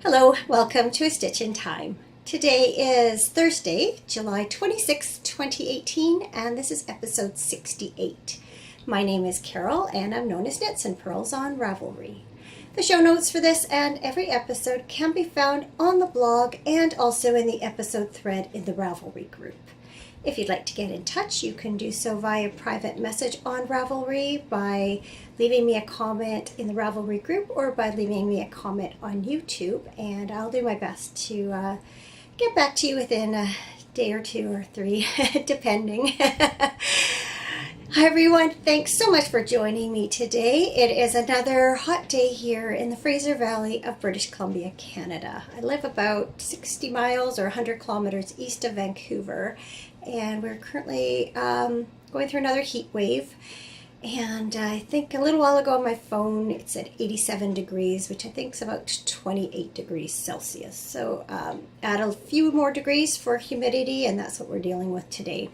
Hello, welcome to A Stitch in Time. Today is Thursday, July 26, 2018, and this is episode 68. My name is Carol, and I'm known as Knits and Pearls on Ravelry. The show notes for this and every episode can be found on the blog and also in the episode thread in the Ravelry group. If you'd like to get in touch, you can do so via private message on Ravelry by leaving me a comment in the Ravelry group or by leaving me a comment on YouTube, and I'll do my best to get back to you within a day or two or three, depending. Hi everyone, thanks so much for joining me today. It is another hot day here in the Fraser Valley of British Columbia, Canada. I live about 60 miles or 100 kilometers east of Vancouver, and we're currently going through another heat wave. And I think a little while ago on my phone it's at 87 degrees, which I think is about 28 degrees Celsius. So add a few more degrees for humidity, and that's what we're dealing with today.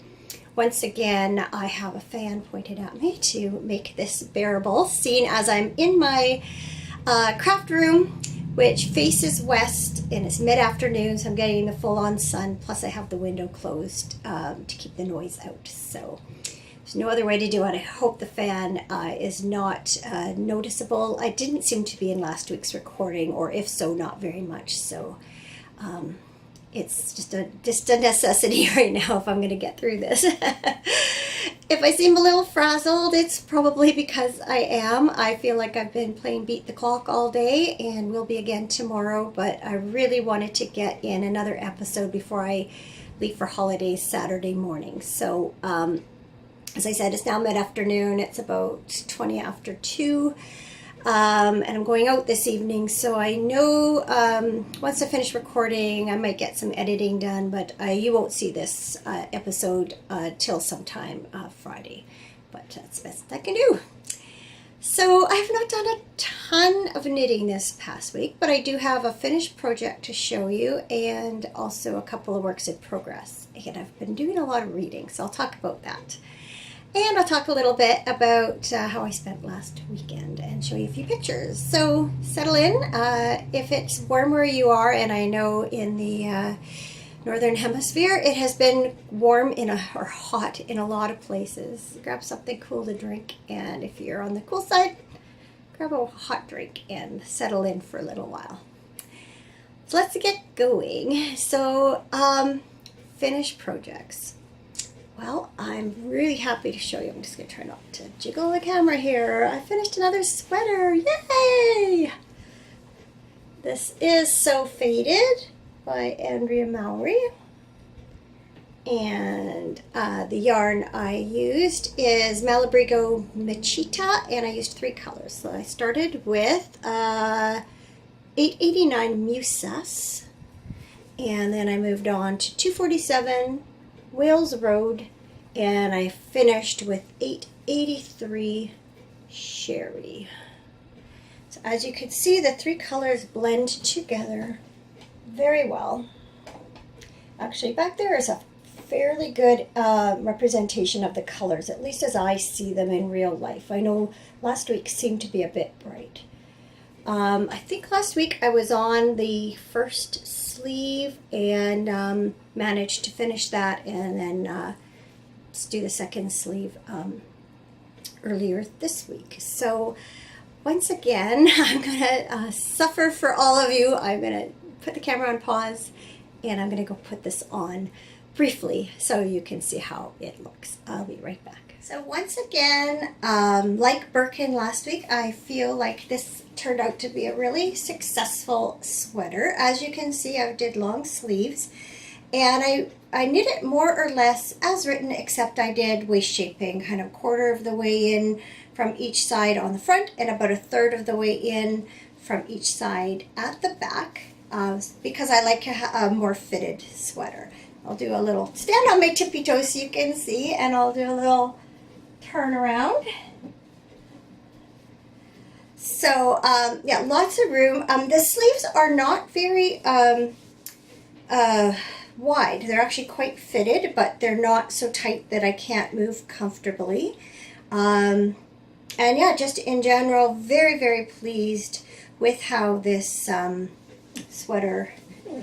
Once again, I have a fan pointed at me to make this bearable, seeing as I'm in my craft room, which faces west, and it's mid-afternoon, so I'm getting the full-on sun, plus I have the window closed to keep the noise out. So there's no other way to do it. I hope the fan is not noticeable. I didn't seem to be in last week's recording, or if so, not very much. So it's just a necessity right now if I'm going to get through this. If I seem a little frazzled, it's probably because I am. I feel like I've been playing beat the clock all day, and will be again tomorrow, but I really wanted to get in another episode before I leave for holidays Saturday morning. So as I said, it's now mid-afternoon. It's about 20 after 2. And I'm going out this evening, so I know once I finish recording I might get some editing done, but you won't see this episode till sometime Friday, but that's the best I can do. So I have not done a ton of knitting this past week, but I do have a finished project to show you and also a couple of works in progress, and I've been doing a lot of reading, so I'll talk about that. And I'll talk a little bit about how I spent last weekend and show you a few pictures. So settle in. If it's warm where you are, and I know in the northern hemisphere it has been warm or hot in a lot of places, grab something cool to drink. And if you're on the cool side, grab a hot drink and settle in for a little while. So let's get going. So finished projects. Well, I'm really happy to show you. I'm just going to try not to jiggle the camera here. I finished another sweater. Yay! This is So Faded by Andrea Mowry. And the yarn I used is Malabrigo Machita, and I used 3 colors. So I started with 889 Musas, and then I moved on to 247 Wales Road, and I finished with 883 Sherry. So as you can see, the 3 colors blend together very well. Actually, back there is a fairly good representation of the colors, at least as I see them in real life. I know last week seemed to be a bit bright. I think last week I was on the first sleeve and managed to finish that, and then let's do the second sleeve earlier this week. So once again, I'm going to suffer for all of you. I'm going to put the camera on pause, and I'm going to go put this on briefly so you can see how it looks. I'll be right back. So once again, like Birkin last week, I feel like this turned out to be a really successful sweater. As you can see, I did long sleeves, and I knit it more or less as written, except I did waist shaping, kind of 1/4 of the way in from each side on the front and about 1/3 of the way in from each side at the back, because I like a more fitted sweater. I'll do a little stand on my tippy toes so you can see, and I'll do a little turn around. So yeah, lots of room. The sleeves are not very wide. They're actually quite fitted, but they're not so tight that I can't move comfortably. And yeah, just in general, very, very pleased with how this sweater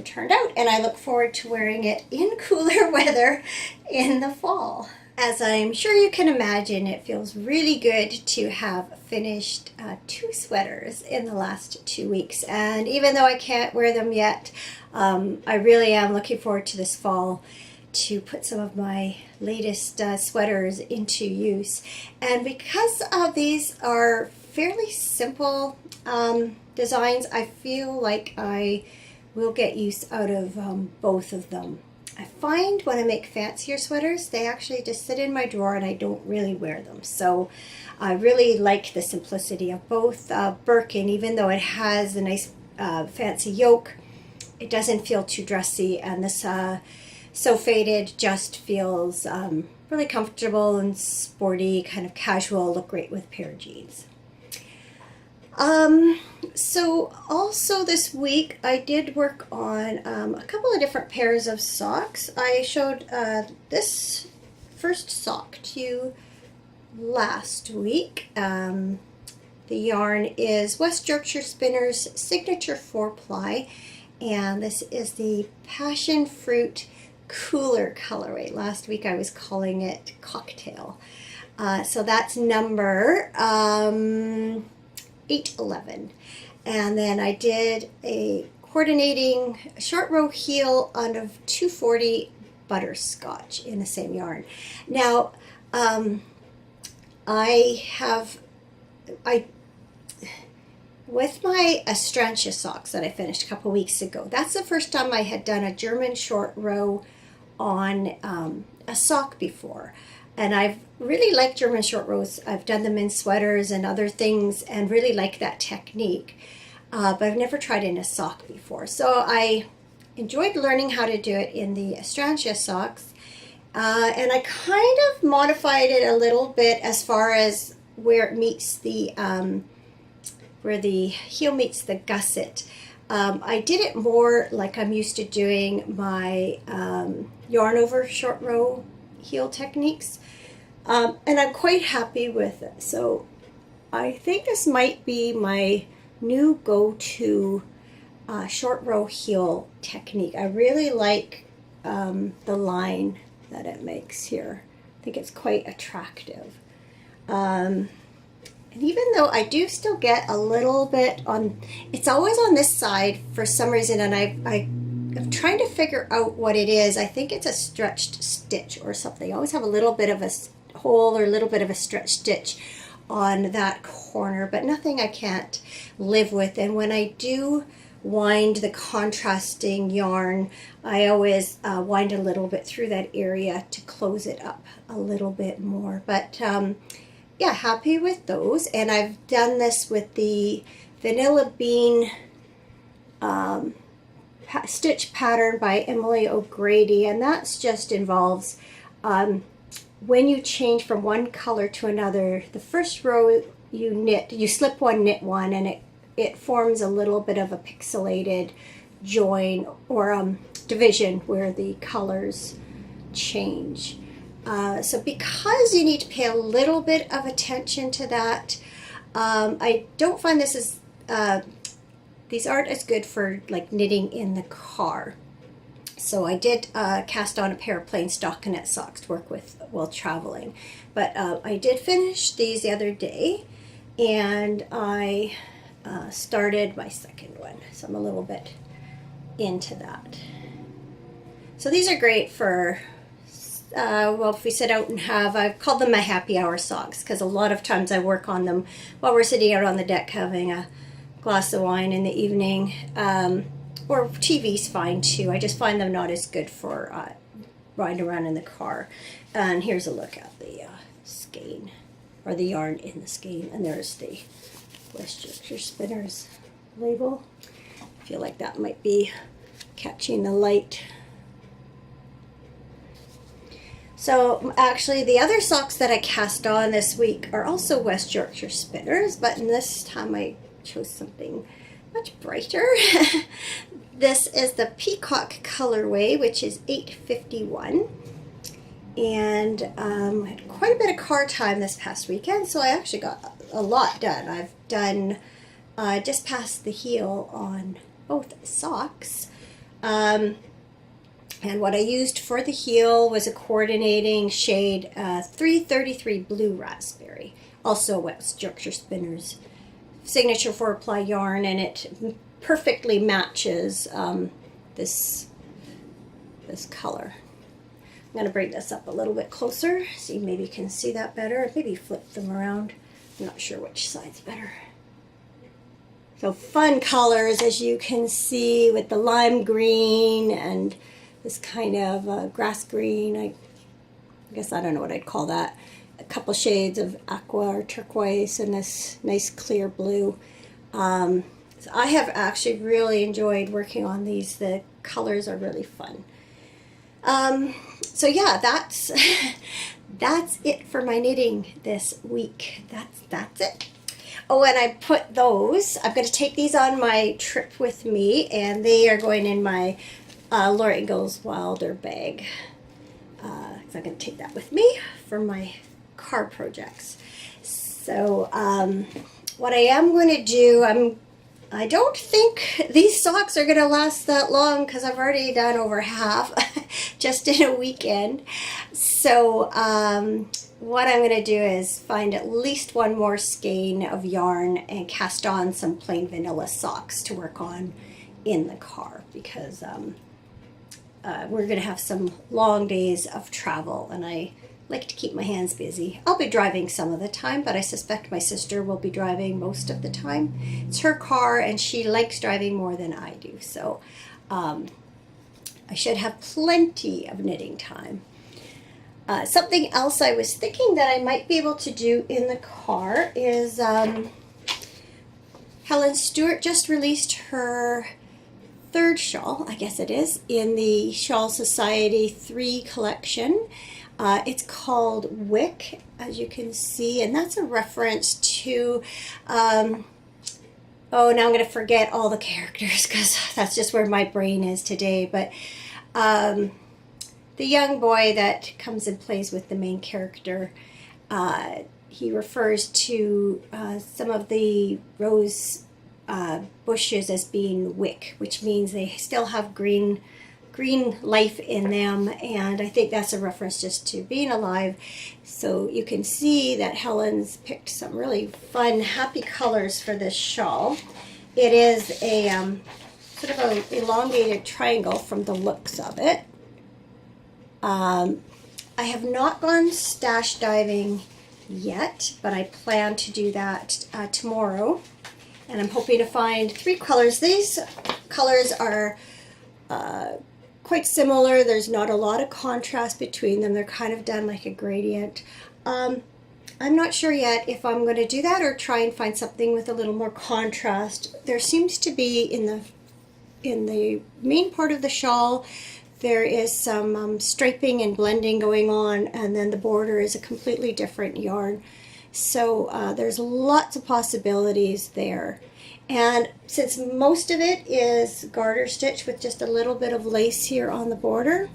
turned out, and I look forward to wearing it in cooler weather in the fall. As I'm sure you can imagine, it feels really good to have finished 2 sweaters in the last 2 weeks, and even though I can't wear them yet, I really am looking forward to this fall to put some of my latest sweaters into use. And because these are fairly simple designs, I feel like I will get use out of both of them. I find when I make fancier sweaters, they actually just sit in my drawer and I don't really wear them. So I really like the simplicity of both. Birkin, even though it has a nice fancy yoke, it doesn't feel too dressy, and this So Faded just feels really comfortable and sporty, kind of casual, look great with a pair of jeans. So also this week I did work on a couple of different pairs of socks. I showed this first sock to you last week. The yarn is West Yorkshire Spinners Signature 4-ply, and this is the Passion Fruit Cooler colorway. Last week I was calling it Cocktail. So that's number 811. And then I did a coordinating short row heel out of 240 butterscotch in the same yarn. Now, with my Astrantia socks that I finished a couple weeks ago, that's the first time I had done a German short row on a sock before. And I've really liked German short rows. I've done them in sweaters and other things and really like that technique. But I've never tried it in a sock before. So I enjoyed learning how to do it in the Astrantia socks. And I kind of modified it a little bit as far as where it meets the, where the heel meets the gusset. I did it more like I'm used to doing my yarn over short row heel techniques. And I'm quite happy with it. So I think this might be my new go-to short row heel technique. I really like the line that it makes here. I think it's quite attractive. And even though I do still get a little bit on, it's always on this side for some reason, and I'm trying to figure out what it is. I think it's a stretched stitch or something. I always have a little bit of a hole or a little bit of a stretched stitch on that corner, but nothing I can't live with. And when I do wind the contrasting yarn, I always wind a little bit through that area to close it up a little bit more. But yeah, happy with those. And I've done this with the Vanilla Bean stitch pattern by Emily O'Grady, and that's just involves when you change from one color to another, the first row you slip one, knit one, and it forms a little bit of a pixelated join or division where the colors change. So because you need to pay a little bit of attention to that, I don't find this as these aren't as good for like knitting in the car. So I did cast on a pair of plain stockinette socks to work with while traveling. But I did finish these the other day, and I started my second one. So I'm a little bit into that. So these are great for, well, if we sit out and have, I've called them my happy hour socks, because a lot of times I work on them while we're sitting out on the deck having a glass of wine in the evening. Or TV's fine too. I just find them not as good for riding around in the car. And here's a look at the skein, or the yarn in the skein. And there's the West Yorkshire Spinners label. I feel like that might be catching the light. So actually the other socks that I cast on this week are also West Yorkshire Spinners, but this time I chose something much brighter. This is the Peacock colorway, which is 851. And I had quite a bit of car time this past weekend, so I actually got a lot done. I've done just past the heel on both socks. And what I used for the heel was a coordinating shade 333 Blue Raspberry, also West Yorkshire Spinners signature 4-ply yarn, and it perfectly matches this color. I'm going to bring this up a little bit closer so you maybe can see that better. Maybe flip them around. I'm not sure which side's better. So fun colors, as you can see, with the lime green and this kind of grass green. I guess I don't know what I'd call that. A couple shades of aqua or turquoise and this nice clear blue. So I have actually really enjoyed working on these. The colors are really fun. So yeah, that's that's it for my knitting this week. That's it. Oh, and I put those, I'm going to take these on my trip with me, and they are going in my Laura Ingalls Wilder bag. So I'm going to take that with me for my car projects. So what I am going to do, I don't think these socks are going to last that long because I've already done over half just in a weekend. So what I'm going to do is find at least one more skein of yarn and cast on some plain vanilla socks to work on in the car, because we're going to have some long days of travel, and I like to keep my hands busy. I'll be driving some of the time, but I suspect my sister will be driving most of the time. It's her car, and she likes driving more than I do, so I should have plenty of knitting time. Something else I was thinking that I might be able to do in the car is Helen Stewart just released her third shawl, I guess it is, in the Shawl Society 3 collection. It's called Wick, as you can see, and that's a reference to, oh, now I'm going to forget all the characters because that's just where my brain is today, but the young boy that comes and plays with the main character, he refers to some of the rose bushes as being wick, which means they still have green life in them, and I think that's a reference just to being alive. So you can see that Helen's picked some really fun, happy colors for this shawl. It is a sort of an elongated triangle from the looks of it. I have not gone stash diving yet, but I plan to do that tomorrow, and I'm hoping to find 3 colors. These colors are quite similar. There's not a lot of contrast between them. They're kind of done like a gradient. I'm not sure yet if I'm going to do that or try and find something with a little more contrast. There seems to be in the main part of the shawl, there is some striping and blending going on, and then the border is a completely different yarn. So there's lots of possibilities there. And since most of it is garter stitch with just a little bit of lace here on the border,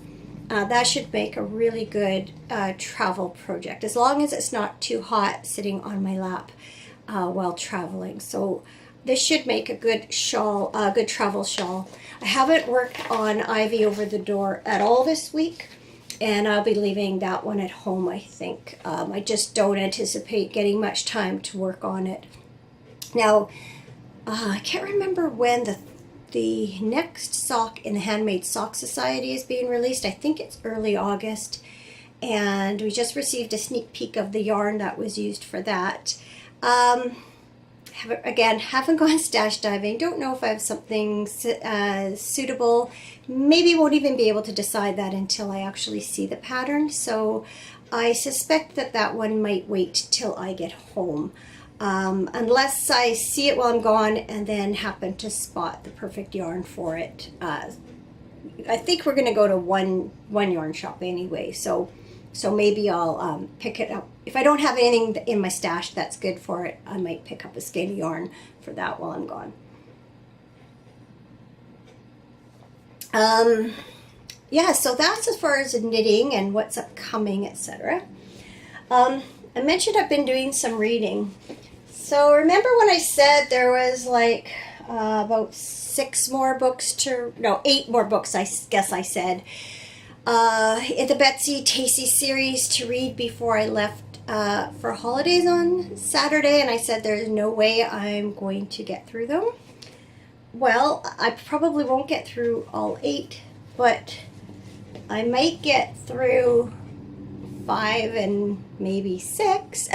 that should make a really good travel project, as long as it's not too hot sitting on my lap while traveling. So this should make a good shawl, a good travel shawl. I haven't worked on Ivy Over the Door at all this week, and I'll be leaving that one at home, I think. I just don't anticipate getting much time to work on it. Now, I can't remember when the next sock in the Handmade Sock Society is being released. I think it's early August, and we just received a sneak peek of the yarn that was used for that. Haven't gone stash diving. Don't know if I have something suitable. Maybe won't even be able to decide that until I actually see the pattern. So I suspect that one might wait till I get home. Unless I see it while I'm gone and then happen to spot the perfect yarn for it. I think we're going to go to one yarn shop anyway, so maybe I'll pick it up. If I don't have anything in my stash that's good for it, I might pick up a skein of yarn for that while I'm gone. Yeah, so that's as far as knitting and what's upcoming, etc. I mentioned I've been doing some reading. So remember when I said there was like about 8 more books, I guess I said, in the Betsy Tacy series to read before I left for holidays on Saturday, and I said there's no way I'm going to get through them. Well, I probably won't get through all 8, but I might get through 5 and maybe 6.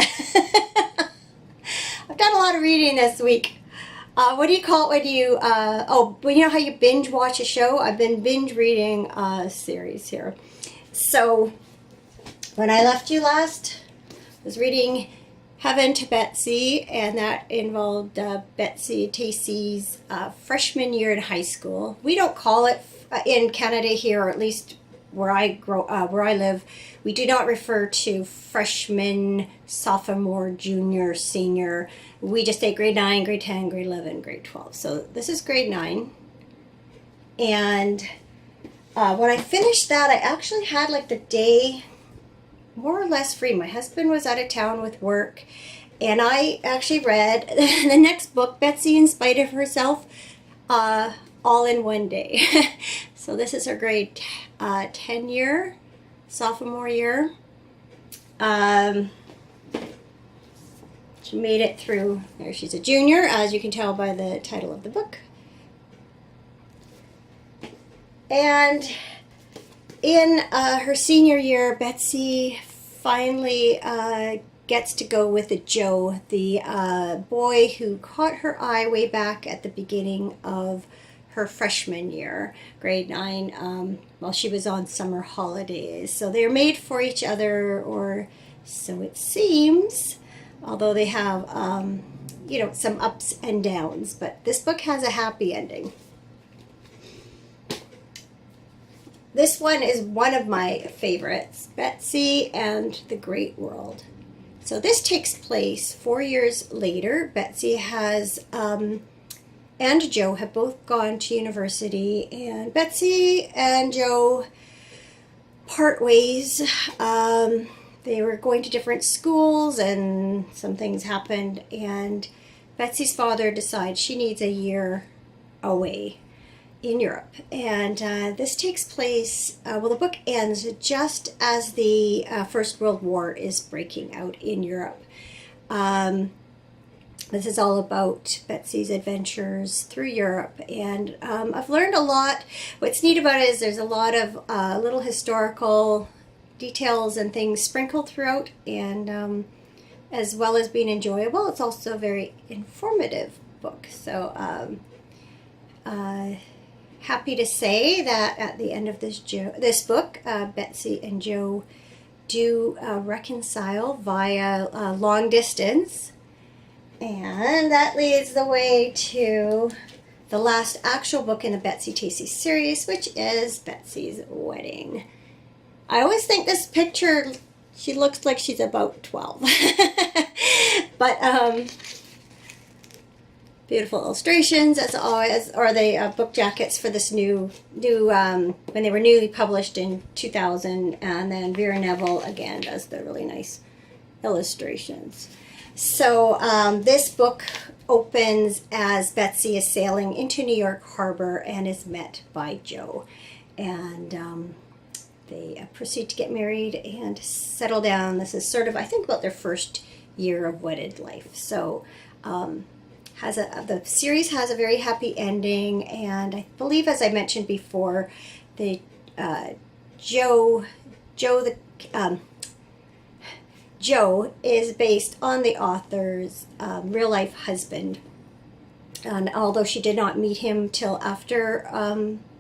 I've done a lot of reading this week. What do you call it when you, well, you know how you binge watch a show? I've been binge reading a series here. So, when I left you last, I was reading Heaven to Betsy, and that involved Betsy Tacy's freshman year in high school. We don't call it in Canada here, or at least where I live, we do not refer to freshman, sophomore, junior, senior. We just say grade 9, grade 10, grade 11, grade 12. So this is grade 9. And when I finished that, I actually had like the day more or less free. My husband was out of town with work, and I actually read the next book, Betsy in Spite of Herself, all in one day. So this is her grade 10 year, sophomore year. She made it through, there she's a junior, as you can tell by the title of the book. And in her senior year, Betsy finally gets to go with Joe, the boy who caught her eye way back at the beginning of her freshman year, grade 9, while she was on summer holidays. So they're made for each other, or so it seems, although they have, some ups and downs. But this book has a happy ending. This one is one of my favorites, Betsy and the Great World. So this takes place 4 years later. Betsy has, and Joe have both gone to university, and Betsy and Joe part ways. They were going to different schools, and some things happened, and Betsy's father decides she needs a year away in Europe. And this takes place, the book ends just as the First World War is breaking out in Europe. This is all about Betsy's adventures through Europe, and I've learned a lot. What's neat about it is there's a lot of little historical details and things sprinkled throughout, and as well as being enjoyable, it's also a very informative book. So happy to say that at the end of this book, Betsy and Joe do reconcile via long distance. And that leads the way to the last actual book in the Betsy Tacy series, which is Betsy's Wedding. I always think this picture, she looks like she's about 12. But beautiful illustrations, as always, or the book jackets for this new when they were newly published in 2000, and then Vera Neville again does the really nice illustrations. So this book opens as Betsy is sailing into New York Harbor and is met by Joe, and they proceed to get married and settle down. This is sort of, I think, about their first year of wedded life. So the series has a very happy ending, and I believe, as I mentioned before, Joe is based on the author's real-life husband. And although she did not meet him till after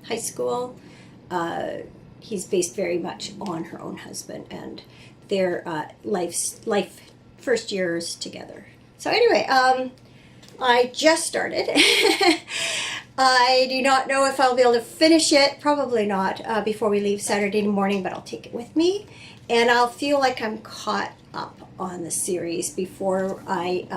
high school, he's based very much on her own husband and their life first years together. So anyway, I just started. I do not know if I'll be able to finish it. Probably not before we leave Saturday morning, but I'll take it with me. And I'll feel like I'm caught up on the series before I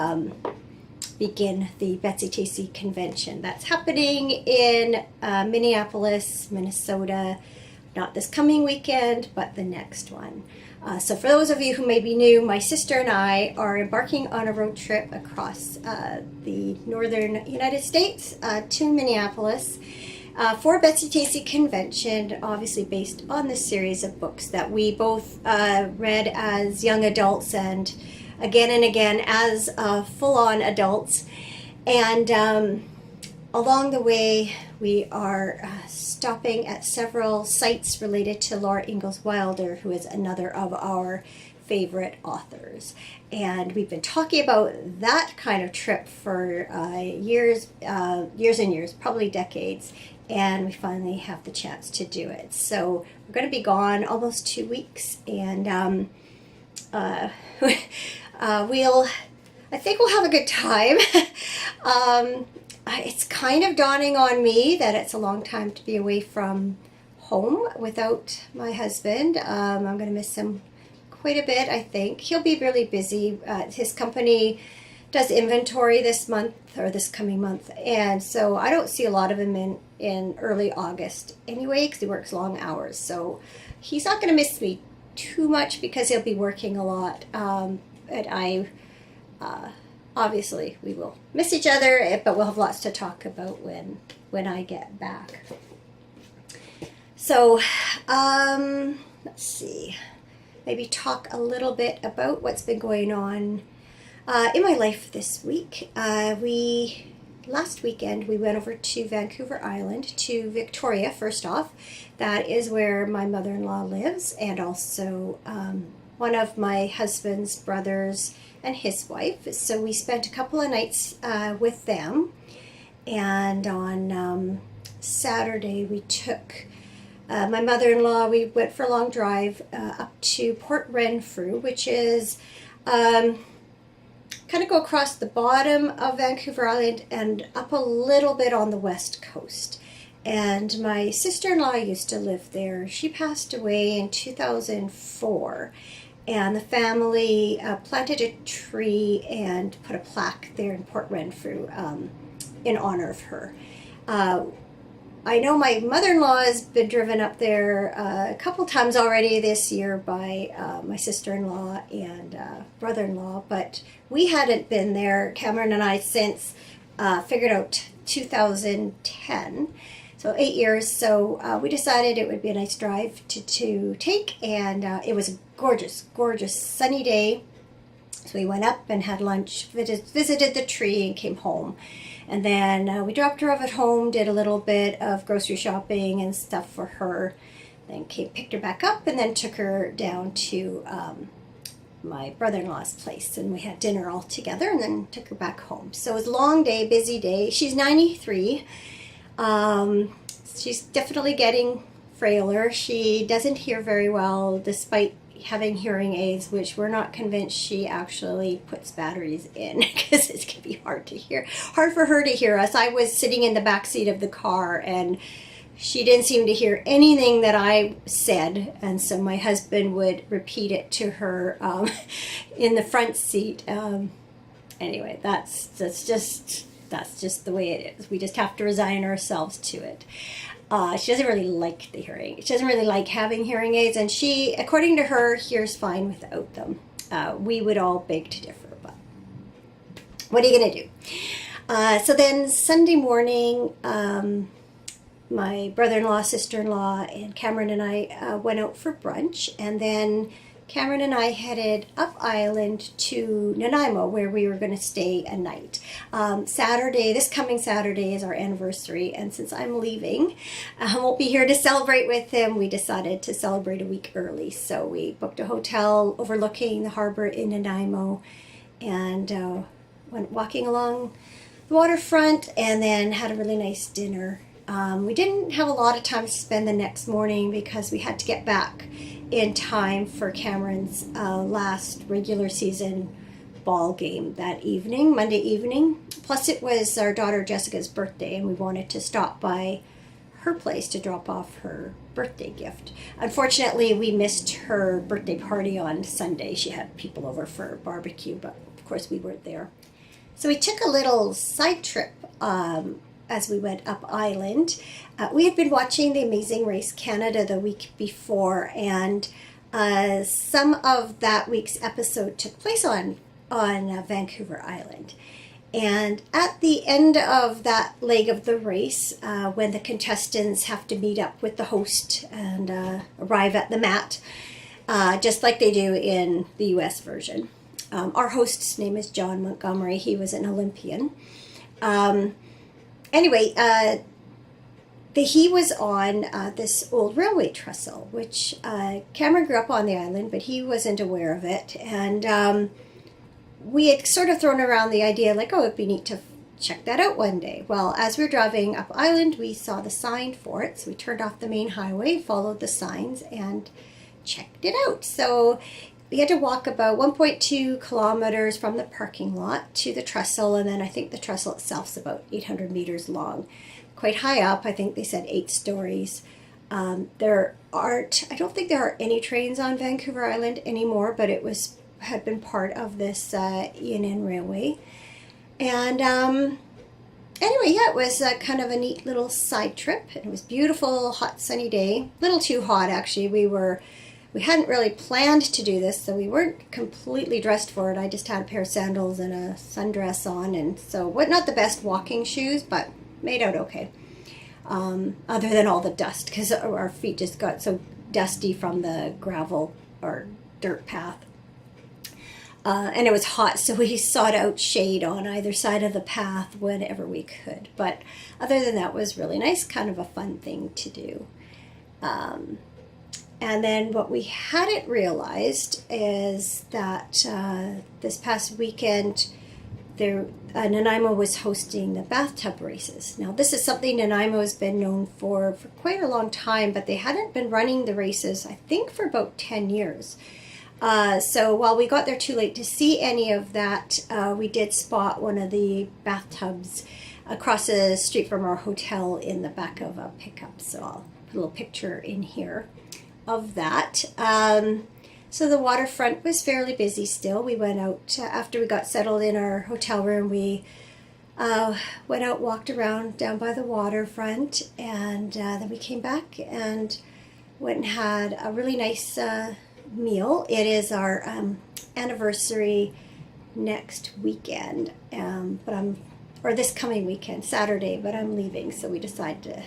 begin the Betsy Tacy convention. That's happening in Minneapolis, Minnesota, not this coming weekend, but the next one. So for those of you who may be new, my sister and I are embarking on a road trip across the northern United States to Minneapolis for Betsy Tacy Convention, obviously based on the series of books that we both read as young adults and again as full-on adults. And along the way, we are stopping at several sites related to Laura Ingalls Wilder, who is another of our favorite authors. And we've been talking about that kind of trip for years and years, probably decades. And we finally have the chance to do it. So we're going to be gone almost 2 weeks, and I think we'll have a good time. It's kind of dawning on me that it's a long time to be away from home without my husband. I'm going to miss him quite a bit, I think. He'll be really busy. His company does inventory this month, or this coming month, and so I don't see a lot of him in early August anyway, because he works long hours. So he's not going to miss me too much because he'll be working a lot. But obviously we will miss each other, but we'll have lots to talk about when I get back. So let's see, maybe talk a little bit about what's been going on in my life this week. Last weekend we went over to Vancouver Island, to Victoria first off. That is where my mother-in-law lives, and also one of my husband's brothers and his wife. So we spent a couple of nights with them, and on Saturday we took my mother-in-law, we went for a long drive up to Port Renfrew, which is kind of go across the bottom of Vancouver Island and up a little bit on the west coast. And my sister-in-law used to live there. She passed away in 2004. And the family planted a tree and put a plaque there in Port Renfrew in honor of her. I know my mother-in-law has been driven up there a couple times already this year by my sister-in-law and brother-in-law, but we hadn't been there, Cameron and I, since figured out 2010. So 8 years. So we decided it would be a nice drive to take, and it was a gorgeous sunny day. So we went up and had lunch, visited the tree, and came home. And then we dropped her off at home, did a little bit of grocery shopping and stuff for her. Then picked her back up, and then took her down to my brother-in-law's place. And we had dinner all together, and then took her back home. So it was a long day, busy day. She's 93. She's definitely getting frailer. She doesn't hear very well, despite having hearing aids, which we're not convinced she actually puts batteries in, because it's going to be hard for her to hear us. I was sitting in the back seat of the car, and she didn't seem to hear anything that I said, and so my husband would repeat it to her in the front seat. Anyway, that's just the way it is. We just have to resign ourselves to it. She doesn't really like the hearing. She doesn't really like having hearing aids, and she, according to her, hears fine without them. We would all beg to differ, but what are you going to do? So then Sunday morning, my brother-in-law, sister-in-law, and Cameron and I went out for brunch, and then Cameron and I headed up island to Nanaimo, where we were going to stay a night. This coming Saturday is our anniversary, and since I'm leaving, I won't be here to celebrate with him, we decided to celebrate a week early. So we booked a hotel overlooking the harbor in Nanaimo, and went walking along the waterfront, and then had a really nice dinner. We didn't have a lot of time to spend the next morning because we had to get back in time for Cameron's last regular season ball game that evening, Monday evening. Plus it was our daughter Jessica's birthday, and we wanted to stop by her place to drop off her birthday gift. Unfortunately, we missed her birthday party on Sunday. She had people over for a barbecue, but of course we weren't there. So we took a little side trip as we went up island. We had been watching The Amazing Race Canada the week before, and some of that week's episode took place on Vancouver Island. And at the end of that leg of the race, when the contestants have to meet up with the host and arrive at the mat, just like they do in the US version. Our host's name is John Montgomery. He was an Olympian. Anyway, he was on this old railway trestle, which Cameron grew up on the island, but he wasn't aware of it. And we had sort of thrown around the idea, like, oh, it'd be neat to check that out one day. Well, as we were driving up island, we saw the sign for it. So we turned off the main highway, followed the signs, and checked it out. So we had to walk about 1.2 kilometers from the parking lot to the trestle, and then I think the trestle itself is about 800 meters long. Quite high up, I think they said 8 stories. I don't think there are any trains on Vancouver Island anymore, but it had been part of this ENN railway. And anyway, yeah, it was kind of a neat little side trip. It was beautiful, hot, sunny day. A little too hot, actually. We hadn't really planned to do this, so we weren't completely dressed for it. I just had a pair of sandals and a sundress on, and so not the best walking shoes, but made out okay. Other than all the dust, because our feet just got so dusty from the gravel or dirt path. And it was hot, so we sought out shade on either side of the path whenever we could. But other than that, it was really nice, kind of a fun thing to do. And then what we hadn't realized is that this past weekend, Nanaimo was hosting the bathtub races. Now, this is something Nanaimo has been known for quite a long time, but they hadn't been running the races, I think, for about 10 years. So while we got there too late to see any of that, we did spot one of the bathtubs across the street from our hotel in the back of a pickup. So I'll put a little picture in here of that. So the waterfront was fairly busy still. We went out, after we got settled in our hotel room, we went out, walked around down by the waterfront, and then we came back and went and had a really nice meal. It is our anniversary next weekend, or this coming weekend, Saturday, but I'm leaving, so we decided to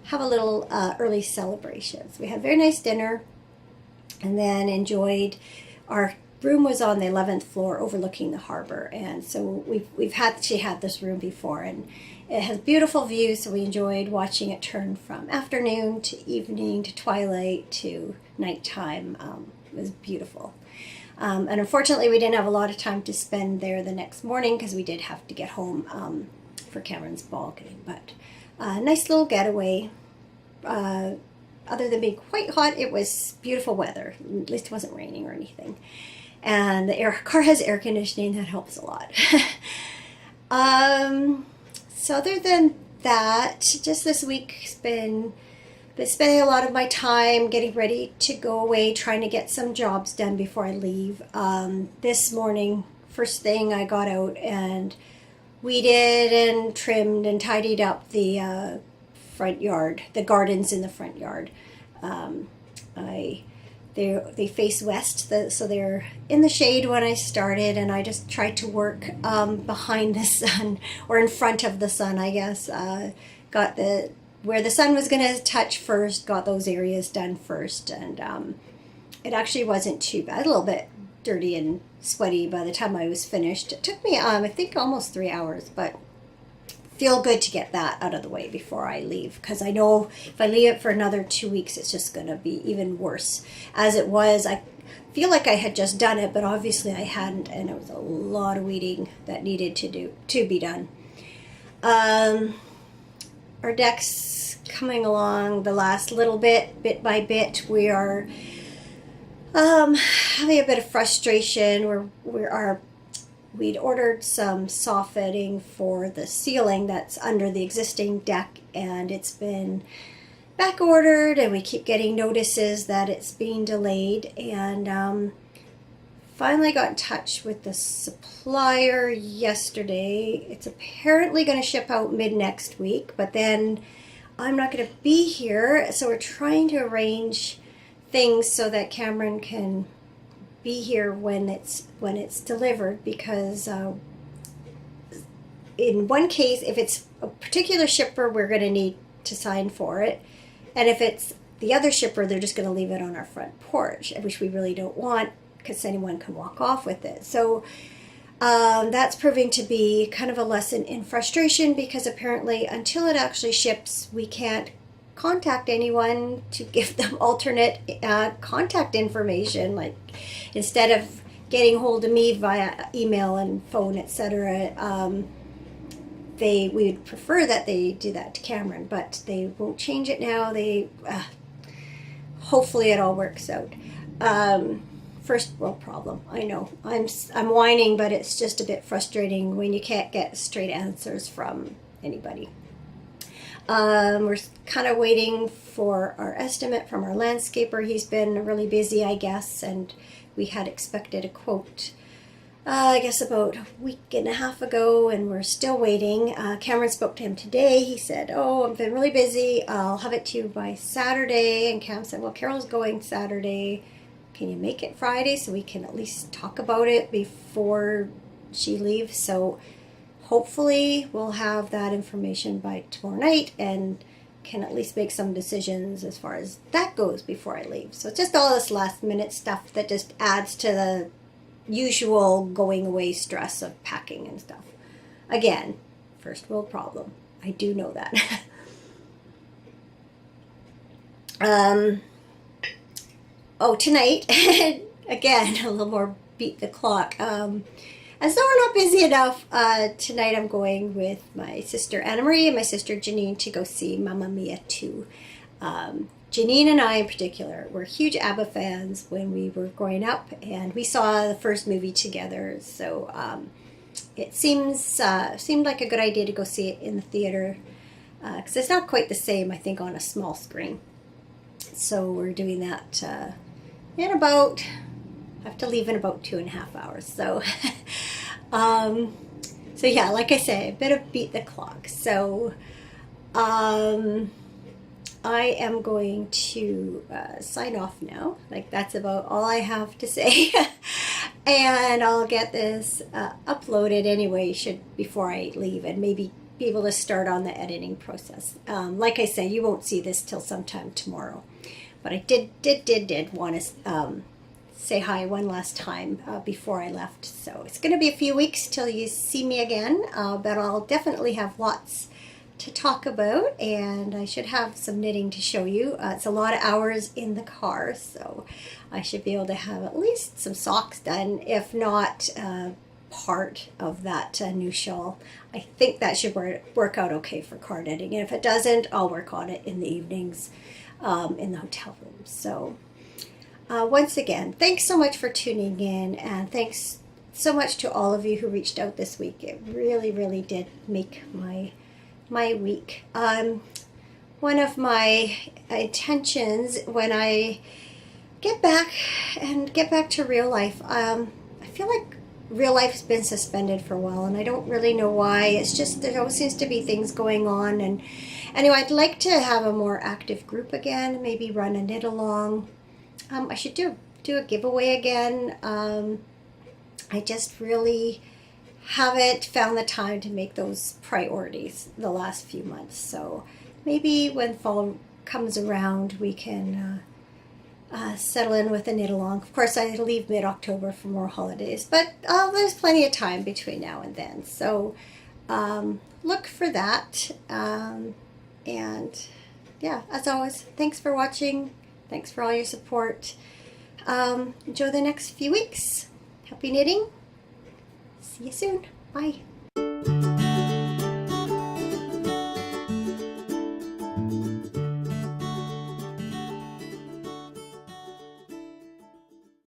have a little early celebration. So we had a very nice dinner, and then enjoyed. Our room was on the 11th floor overlooking the harbor, and so we've actually had this room before, and it has beautiful views, so we enjoyed watching it turn from afternoon to evening to twilight to nighttime. It was beautiful. And unfortunately, we didn't have a lot of time to spend there the next morning because we did have to get home for Cameron's ball game. But nice little getaway. Other than being quite hot, it was beautiful weather. At least it wasn't raining or anything. And the car has air conditioning. That helps a lot. So other than that, just this week's been spending a lot of my time getting ready to go away, trying to get some jobs done before I leave. This morning, first thing, I got out and weeded and trimmed and tidied up the front yard, the gardens in the front yard. They face west, so they're in the shade when I started, and I just tried to work behind the sun, or in front of the sun, I guess. Got where the sun was going to touch first, got those areas done first, and it actually wasn't too bad. A little bit dirty and sweaty by the time I was finished. It took me, I think, almost 3 hours, but feel good to get that out of the way before I leave, because I know if I leave it for another 2 weeks, it's just going to be even worse. As it was, I feel like I had just done it, but obviously I hadn't, and it was a lot of weeding that needed to be done. Our deck's coming along the last little bit by bit. We are having a bit of frustration. We'd ordered some soffitting for the ceiling that's under the existing deck, and it's been back ordered, and we keep getting notices that it's being delayed. And finally got in touch with the supplier yesterday. It's apparently going to ship out mid next week, but then I'm not going to be here, so we're trying to arrange things so that Cameron can be here when it's delivered, because in one case, if it's a particular shipper, we're going to need to sign for it, and if it's the other shipper, they're just going to leave it on our front porch, which we really don't want, because anyone can walk off with it. So that's proving to be kind of a lesson in frustration, because apparently until it actually ships, we can't contact anyone to give them alternate contact information. Like, instead of getting hold of me via email and phone, etc., we would prefer that they do that to Cameron, but they won't change it now. Hopefully it all works out. First world problem. I know. I'm whining, but it's just a bit frustrating when you can't get straight answers from anybody. We're kind of waiting for our estimate from our landscaper. He's been really busy, I guess, and we had expected a quote, I guess about a week and a half ago, and we're still waiting. Cameron spoke to him today. He said, "Oh, I've been really busy. I'll have it to you by Saturday." And Cam said, "Well, Carol's going Saturday. Can you make it Friday so we can at least talk about it before she leaves?" So hopefully we'll have that information by tomorrow night and can at least make some decisions as far as that goes before I leave. So it's just all this last minute stuff that just adds to the usual going away stress of packing and stuff. Again, first world problem. I do know that. Tonight, again, a little more beat the clock. As though we're not busy enough, tonight I'm going with my sister Anna Marie and my sister Janine to go see Mamma Mia 2. Janine and I in particular were huge ABBA fans when we were growing up, and we saw the first movie together, so it seemed like a good idea to go see it in the theater, because it's not quite the same, I think, on a small screen. So we're doing that in about, I have to leave in about 2.5 hours. So, so yeah, like I say, a bit of beat the clock. So, I am going to sign off now. Like, that's about all I have to say. And I'll get this uploaded anyway, before I leave, and maybe be able to start on the editing process. Like I say, you won't see this till sometime tomorrow. But I did want to say hi one last time before I left. So it's going to be a few weeks till you see me again, but I'll definitely have lots to talk about, and I should have some knitting to show you. It's a lot of hours in the car, so I should be able to have at least some socks done, if not part of that new shawl. I think that should work out okay for car knitting, and if it doesn't, I'll work on it in the evenings in the hotel room. So once again, thanks so much for tuning in, and thanks so much to all of you who reached out this week. It really, really did make my week. One of my intentions when I get back to real life, I feel like real life's been suspended for a while, and I don't really know why. It's just there always seems to be things going on, and anyway, I'd like to have a more active group again, maybe run a knit along. I should do a giveaway again. I just really haven't found the time to make those priorities the last few months. So maybe when fall comes around, we can settle in with a knit along. Of course, I leave mid-October for more holidays, but there's plenty of time between now and then. So look for that. And yeah, as always, thanks for watching. Thanks for all your support. Enjoy the next few weeks. Happy knitting. See you soon. Bye.